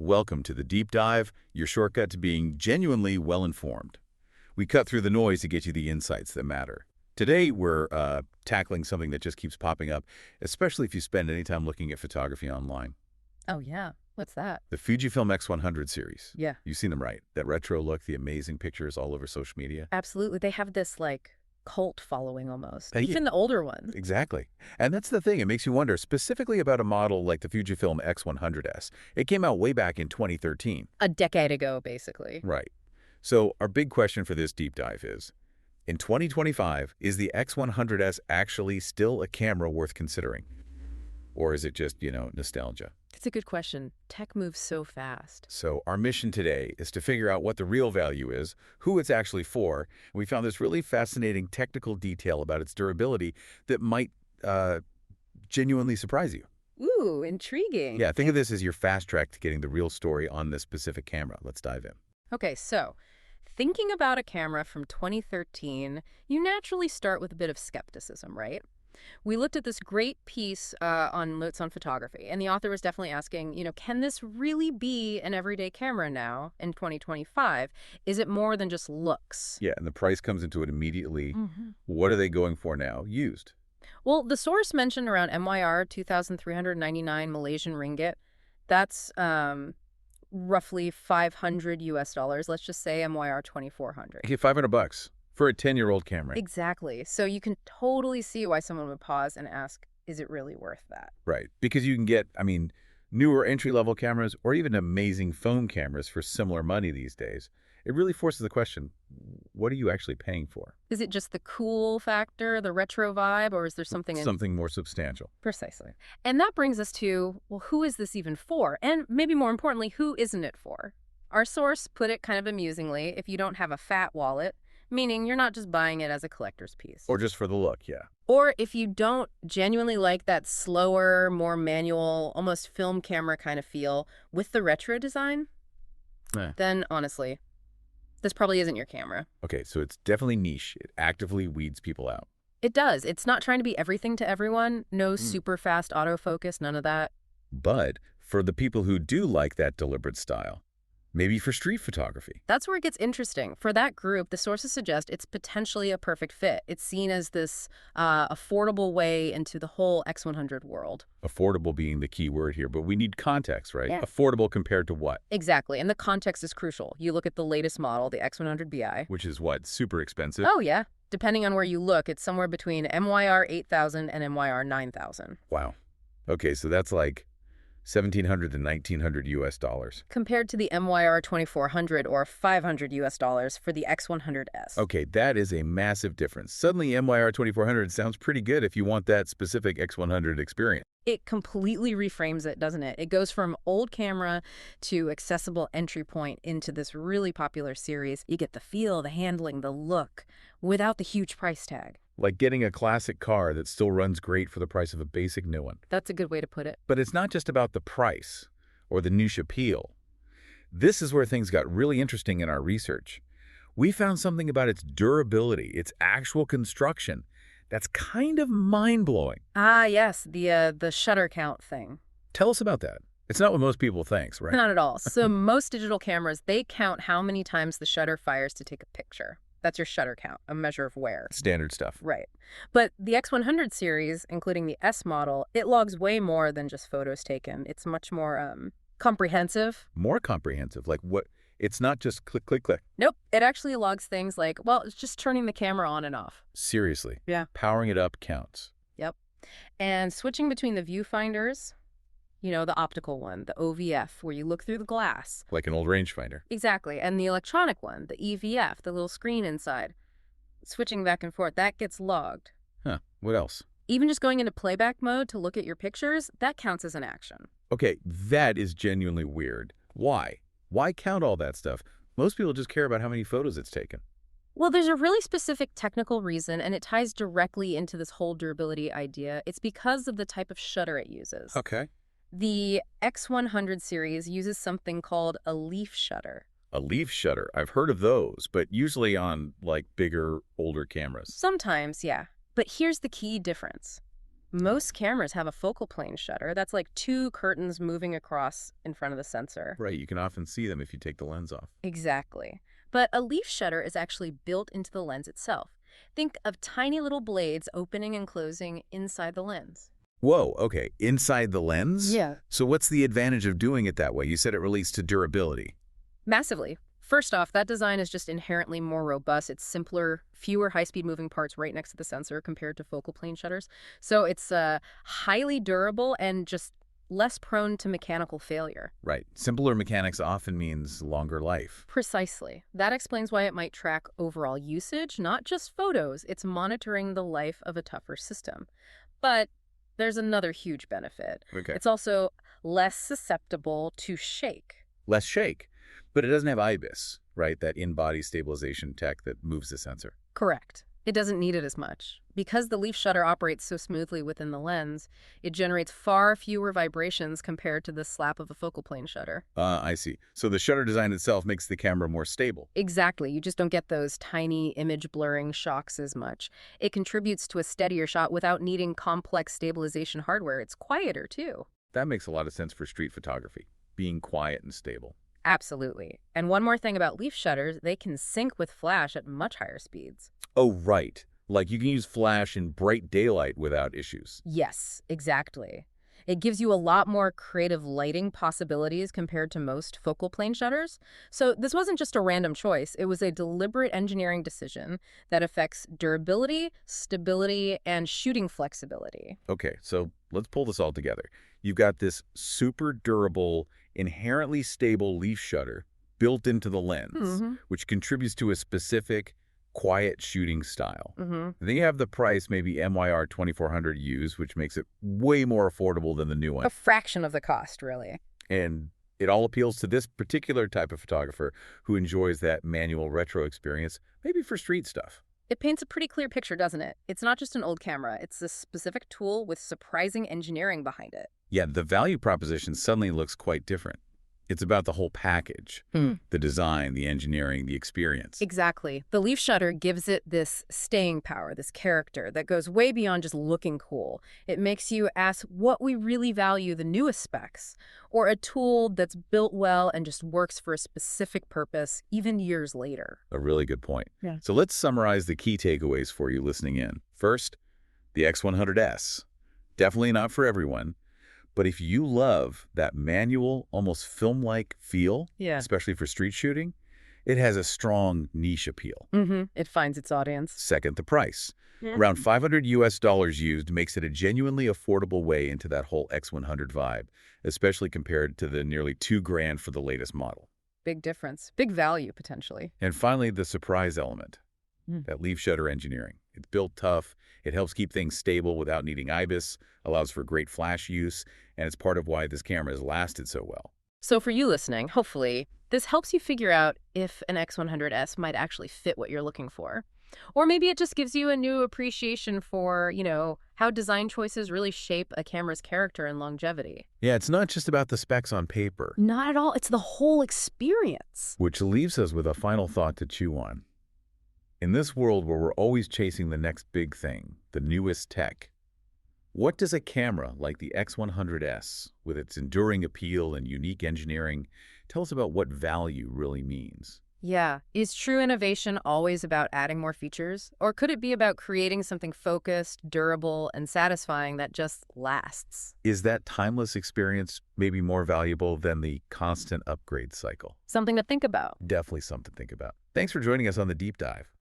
Welcome to the Deep Dive, your shortcut to being genuinely well-informed. We cut through the noise to get you the insights that matter. Today, we're tackling something that just keeps popping up, especially if you spend any time looking at photography online. Oh, yeah. What's that? The Fujifilm X100 series. Yeah. You've seen them, right? That retro look, the amazing pictures all over social media. Absolutely. They have this, cult following almost. Yeah. Even the older ones. Exactly. And that's the thing. It makes you wonder, specifically about a model like the Fujifilm X100S. It came out way back in 2013. A decade ago, basically. Right. So our big question for this deep dive is, in 2025, is the X100S actually still a camera worth considering? Or is it just, nostalgia? It's a good question. Tech moves so fast. So our mission today is to figure out what the real value is, who it's actually for. We found this really fascinating technical detail about its durability that might genuinely surprise you. Ooh, intriguing. Yeah, think of this as your fast track to getting the real story on this specific camera. Let's dive in. Okay, so thinking about a camera from 2013, you naturally start with a bit of skepticism, right? We looked at this great piece on Notes on Photography, and the author was definitely asking, can this really be an everyday camera now in 2025? Is it more than just looks? Yeah, and the price comes into it immediately. What are they going for now? Used. Well, the source mentioned around MYR 2,399 Malaysian ringgit. That's roughly $500 US. Let's just say MYR 2,400. Okay, $500 for a 10-year-old camera. Exactly. So you can totally see why someone would pause and ask, is it really worth that? Right, because you can get, newer entry-level cameras or even amazing phone cameras for similar money these days. It really forces the question, what are you actually paying for? Is it just the cool factor, the retro vibe, or is there something Something more substantial. Precisely. And that brings us to, well, who is this even for? And maybe more importantly, who isn't it for? Our source put it kind of amusingly, if you don't have a fat wallet, meaning you're not just buying it as a collector's piece. Or just for the look, yeah. Or if you don't genuinely like that slower, more manual, almost film camera kind of feel with the retro design, then honestly, this probably isn't your camera. Okay, so it's definitely niche. It actively weeds people out. It does. It's not trying to be everything to everyone. No super fast autofocus, none of that. But for the people who do like that deliberate style, maybe for street photography. That's where it gets interesting. For that group, the sources suggest it's potentially a perfect fit. It's seen as this affordable way into the whole X100 world. Affordable being the key word here, but we need context, right? Yeah. Affordable compared to what? Exactly, and the context is crucial. You look at the latest model, the X100BI. Which is what? Super expensive? Oh, yeah. Depending on where you look, it's somewhere between MYR 8,000 and MYR 9,000. Wow. Okay, so that's like $1,700 to $1,900 US. Compared to the MYR 2,400 or $500 US for the X100S. Okay, that is a massive difference. Suddenly, MYR 2,400 sounds pretty good if you want that specific X100 experience. It completely reframes it, doesn't it? It goes from old camera to accessible entry point into this really popular series. You get the feel, the handling, the look, without the huge price tag. Like getting a classic car that still runs great for the price of a basic new one. That's a good way to put it. But it's not just about the price or the niche appeal. This is where things got really interesting in our research. We found something about its durability, its actual construction, that's kind of mind-blowing. Ah, yes, the shutter count thing. Tell us about that. It's not what most people think, right? Not at all. So most digital cameras, they count how many times the shutter fires to take a picture. That's your shutter count, a measure of wear. Standard stuff. Right. But the X100 series, including the S model, it logs way more than just photos taken. It's much more comprehensive. More comprehensive? Like what? It's not just click, click, click. Nope. It actually logs things like, well, it's just turning the camera on and off. Seriously? Yeah. Powering it up counts. Yep. And switching between the viewfinders, the optical one, the OVF, where you look through the glass. Like an old rangefinder. Exactly. And the electronic one, the EVF, the little screen inside. Switching back and forth, that gets logged. Huh. What else? Even just going into playback mode to look at your pictures, that counts as an action. Okay, that is genuinely weird. Why? Why count all that stuff? Most people just care about how many photos it's taken. Well, there's a really specific technical reason, and it ties directly into this whole durability idea. It's because of the type of shutter it uses. Okay. The X100 series uses something called a leaf shutter. A leaf shutter. I've heard of those, but usually on, bigger, older cameras. Sometimes, yeah. But here's the key difference. Most cameras have a focal plane shutter. That's like two curtains moving across in front of the sensor. Right, you can often see them if you take the lens off. Exactly. But a leaf shutter is actually built into the lens itself. Think of tiny little blades opening and closing inside the lens. Whoa, okay, inside the lens? Yeah. So what's the advantage of doing it that way? You said it relates to durability. Massively. First off, that design is just inherently more robust. It's simpler, fewer high-speed moving parts right next to the sensor compared to focal plane shutters. So it's highly durable and just less prone to mechanical failure. Right, simpler mechanics often means longer life. Precisely. That explains why it might track overall usage, not just photos. It's monitoring the life of a tougher system. But there's another huge benefit. Okay. It's also less susceptible to shake. Less shake, but it doesn't have IBIS, right? That in-body stabilization tech that moves the sensor. Correct. It doesn't need it as much. Because the leaf shutter operates so smoothly within the lens, it generates far fewer vibrations compared to the slap of a focal plane shutter. I see. So the shutter design itself makes the camera more stable. Exactly. You just don't get those tiny image blurring shocks as much. It contributes to a steadier shot without needing complex stabilization hardware. It's quieter, too. That makes a lot of sense for street photography, being quiet and stable. Absolutely. And one more thing about leaf shutters, they can sync with flash at much higher speeds. Oh, right. Like you can use flash in bright daylight without issues. Yes, exactly. It gives you a lot more creative lighting possibilities compared to most focal plane shutters. So this wasn't just a random choice. It was a deliberate engineering decision that affects durability, stability, and shooting flexibility. Okay, so let's pull this all together. You've got this super durable, inherently stable leaf shutter built into the lens, which contributes to a specific, quiet shooting style. Then you have the price, maybe MYR 2400 used, which makes it way more affordable than the new one. A fraction of the cost, really. And it all appeals to this particular type of photographer who enjoys that manual retro experience, maybe for street stuff. It paints a pretty clear picture, doesn't it? It's not just an old camera. It's a specific tool with surprising engineering behind it. Yeah, the value proposition suddenly looks quite different. It's about the whole package, the design, the engineering, the experience. Exactly. The leaf shutter gives it this staying power, this character that goes way beyond just looking cool. It makes you ask what we really value the newest specs, or a tool that's built well and just works for a specific purpose, even years later. A really good point. Yeah. So let's summarize the key takeaways for you listening in. First, the X100S. Definitely not for everyone. But if you love that manual, almost film-like feel, especially for street shooting, it has a strong niche appeal. It finds its audience. Second, the price. Around $500 used makes it a genuinely affordable way into that whole X100 vibe, especially compared to the nearly $2,000 for the latest model. Big difference. Big value, potentially. And finally, the surprise element, that leaf shutter engineering. It's built tough. It helps keep things stable without needing IBIS, allows for great flash use, and it's part of why this camera has lasted so well. So for you listening, hopefully, this helps you figure out if an X100S might actually fit what you're looking for. Or maybe it just gives you a new appreciation for, how design choices really shape a camera's character and longevity. Yeah, it's not just about the specs on paper. Not at all. It's the whole experience. Which leaves us with a final thought to chew on. In this world where we're always chasing the next big thing, the newest tech, what does a camera like the X100S, with its enduring appeal and unique engineering, tell us about what value really means? Yeah. Is true innovation always about adding more features? Or could it be about creating something focused, durable, and satisfying that just lasts? Is that timeless experience maybe more valuable than the constant upgrade cycle? Something to think about. Definitely something to think about. Thanks for joining us on The Deep Dive.